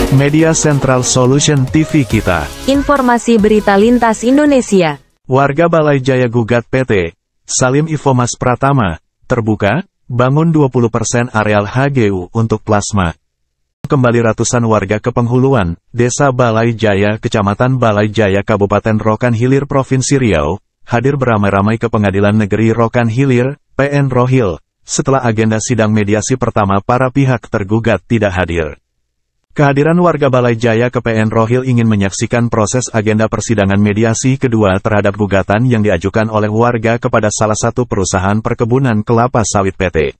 Media Central Solution TV kita. Informasi berita lintas Indonesia. Warga Balai Jaya gugat PT Salim Ifomas Pratama, terbuka, bangun 20% areal HGU untuk plasma. Kembali ratusan warga ke Penghuluan, Desa Balai Jaya, Kecamatan Balai Jaya, Kabupaten Rokan Hilir, Provinsi Riau, hadir beramai-ramai ke Pengadilan Negeri Rokan Hilir, PN Rohil, setelah agenda sidang mediasi pertama para pihak tergugat tidak hadir. Kehadiran warga Balai Jaya ke PN Rohil ingin menyaksikan proses agenda persidangan mediasi kedua terhadap gugatan yang diajukan oleh warga kepada salah satu perusahaan perkebunan kelapa sawit PT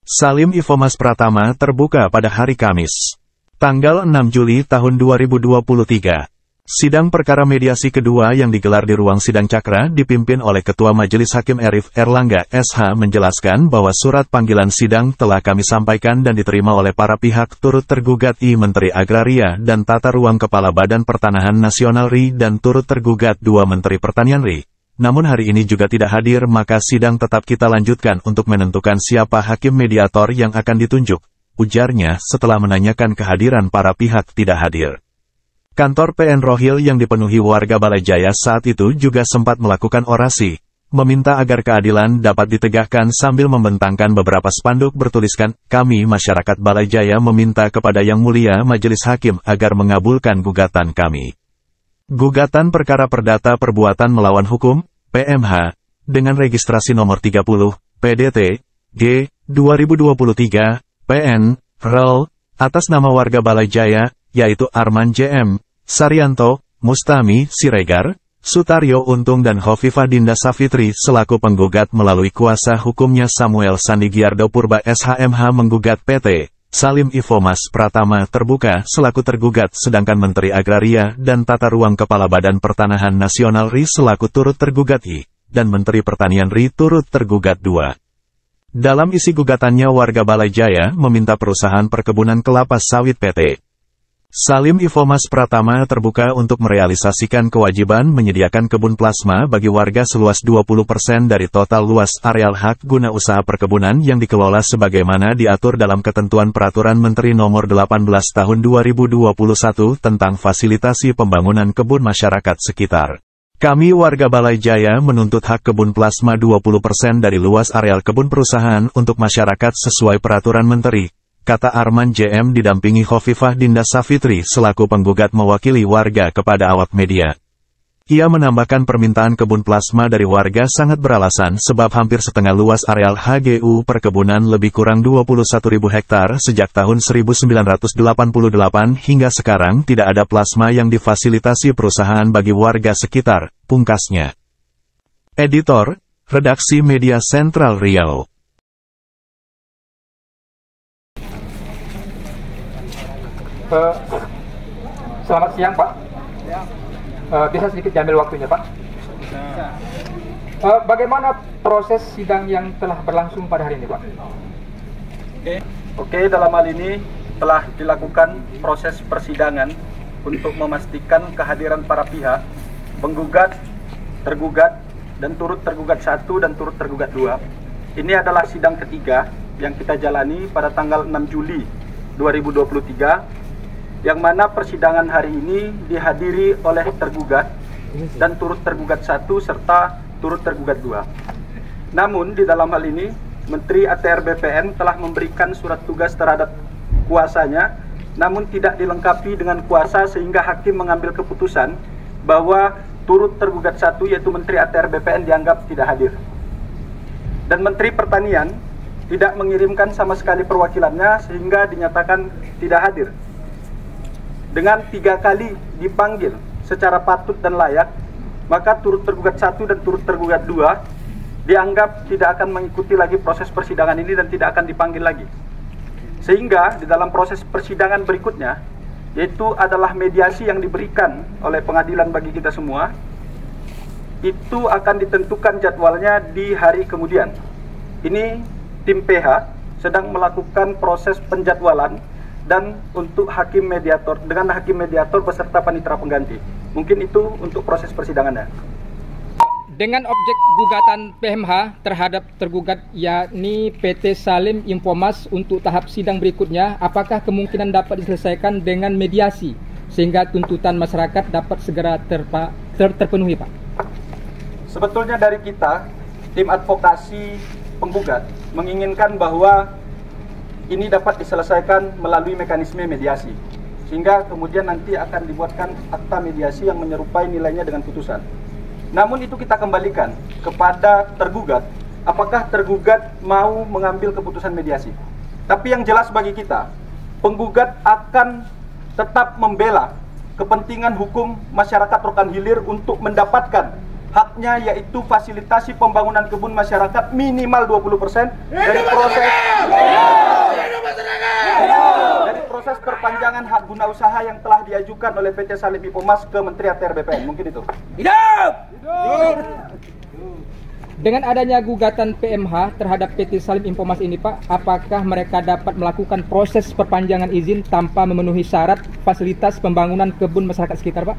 Salim Ifomas Pratama terbuka pada hari Kamis, tanggal 6 Juli tahun 2023. Sidang perkara mediasi kedua yang digelar di ruang sidang Cakra dipimpin oleh Ketua Majelis Hakim Erif Erlangga SH menjelaskan bahwa surat panggilan sidang telah kami sampaikan dan diterima oleh para pihak turut tergugat Menteri Agraria dan Tata Ruang Kepala Badan Pertanahan Nasional RI dan turut tergugat dua Menteri Pertanian RI. Namun hari ini juga tidak hadir, maka sidang tetap kita lanjutkan untuk menentukan siapa hakim mediator yang akan ditunjuk, ujarnya setelah menanyakan kehadiran para pihak tidak hadir. Kantor PN Rohil yang dipenuhi warga Balai Jaya saat itu juga sempat melakukan orasi, meminta agar keadilan dapat ditegakkan sambil membentangkan beberapa spanduk bertuliskan, "Kami masyarakat Balai Jaya meminta kepada Yang Mulia Majelis Hakim agar mengabulkan gugatan kami. Gugatan Perkara Perdata Perbuatan Melawan Hukum, PMH, dengan registrasi nomor 30, PDT, G, 2023, PN, REL, atas nama warga Balai Jaya, yaitu Arman JM, Saryanto, Mustami Siregar, Sutaryo Untung dan Hovifah Dinda Safitri selaku penggugat melalui kuasa hukumnya Samuel Sandigiardo Purba SHMH menggugat PT Salim Ifomas Pratama terbuka selaku tergugat, sedangkan Menteri Agraria dan Tata Ruang Kepala Badan Pertanahan Nasional RI selaku turut tergugat I, dan Menteri Pertanian RI turut tergugat 2. Dalam isi gugatannya warga Balai Jaya meminta perusahaan perkebunan kelapa sawit PT Salim Ifomas Pratama terbuka untuk merealisasikan kewajiban menyediakan kebun plasma bagi warga seluas 20% dari total luas areal hak guna usaha perkebunan yang dikelola sebagaimana diatur dalam ketentuan Peraturan Menteri Nomor 18 Tahun 2021 tentang fasilitasi pembangunan kebun masyarakat sekitar. Kami warga Balai Jaya menuntut hak kebun plasma 20% dari luas areal kebun perusahaan untuk masyarakat sesuai Peraturan Menteri, kata Arman JM didampingi Hovifah Dinda Safitri selaku penggugat mewakili warga kepada awak media. Ia menambahkan permintaan kebun plasma dari warga sangat beralasan sebab hampir setengah luas areal HGU perkebunan lebih kurang 21.000 hektar sejak tahun 1988 hingga sekarang tidak ada plasma yang difasilitasi perusahaan bagi warga sekitar, pungkasnya. Editor, Redaksi Media Central Riau. Selamat siang, Pak. Bisa sedikit diambil waktunya, Pak? Bagaimana proses sidang yang telah berlangsung pada hari ini, Pak? Oke, dalam hal ini telah dilakukan proses persidangan untuk memastikan kehadiran para pihak, penggugat, tergugat, dan turut tergugat 1 dan turut tergugat 2. Ini adalah sidang ketiga yang kita jalani pada tanggal 6 Juli 2023. Yang mana persidangan hari ini dihadiri oleh tergugat dan turut tergugat 1 serta turut tergugat 2. Namun di dalam hal ini Menteri ATR BPN telah memberikan surat tugas terhadap kuasanya, namun tidak dilengkapi dengan kuasa sehingga hakim mengambil keputusan bahwa turut tergugat 1 yaitu Menteri ATR BPN dianggap tidak hadir. Dan Menteri Pertanian tidak mengirimkan sama sekali perwakilannya sehingga dinyatakan tidak hadir. Dengan 3 kali dipanggil secara patut dan layak, maka turut tergugat 1 dan turut tergugat 2 dianggap tidak akan mengikuti lagi proses persidangan ini dan tidak akan dipanggil lagi. Sehingga di dalam proses persidangan berikutnya, yaitu adalah mediasi yang diberikan oleh pengadilan bagi kita semua, itu akan ditentukan jadwalnya di hari kemudian. Ini tim PH sedang melakukan proses penjadwalan dan untuk hakim mediator, dengan hakim mediator beserta panitera pengganti. Mungkin itu untuk proses persidangannya. Dengan objek gugatan PMH terhadap tergugat yakni PT Salim Infomas untuk tahap sidang berikutnya, apakah kemungkinan dapat diselesaikan dengan mediasi sehingga tuntutan masyarakat dapat segera terpenuhi, Pak? Sebetulnya dari kita, tim advokasi penggugat menginginkan bahwa ini dapat diselesaikan melalui mekanisme mediasi, sehingga kemudian nanti akan dibuatkan akta mediasi yang menyerupai nilainya dengan putusan. Namun itu kita kembalikan kepada tergugat, apakah tergugat mau mengambil keputusan mediasi. Tapi yang jelas bagi kita, penggugat akan tetap membela kepentingan hukum masyarakat Rokan Hilir untuk mendapatkan haknya, yaitu fasilitasi pembangunan kebun masyarakat minimal 20% dari proses perpanjangan hak guna usaha yang telah diajukan oleh PT Salim Infomas ke Menteri ATR BPN. Mungkin itu. Dengan adanya gugatan PMH terhadap PT Salim Infomas ini, Pak, apakah mereka dapat melakukan proses perpanjangan izin tanpa memenuhi syarat fasilitas pembangunan kebun masyarakat sekitar, Pak?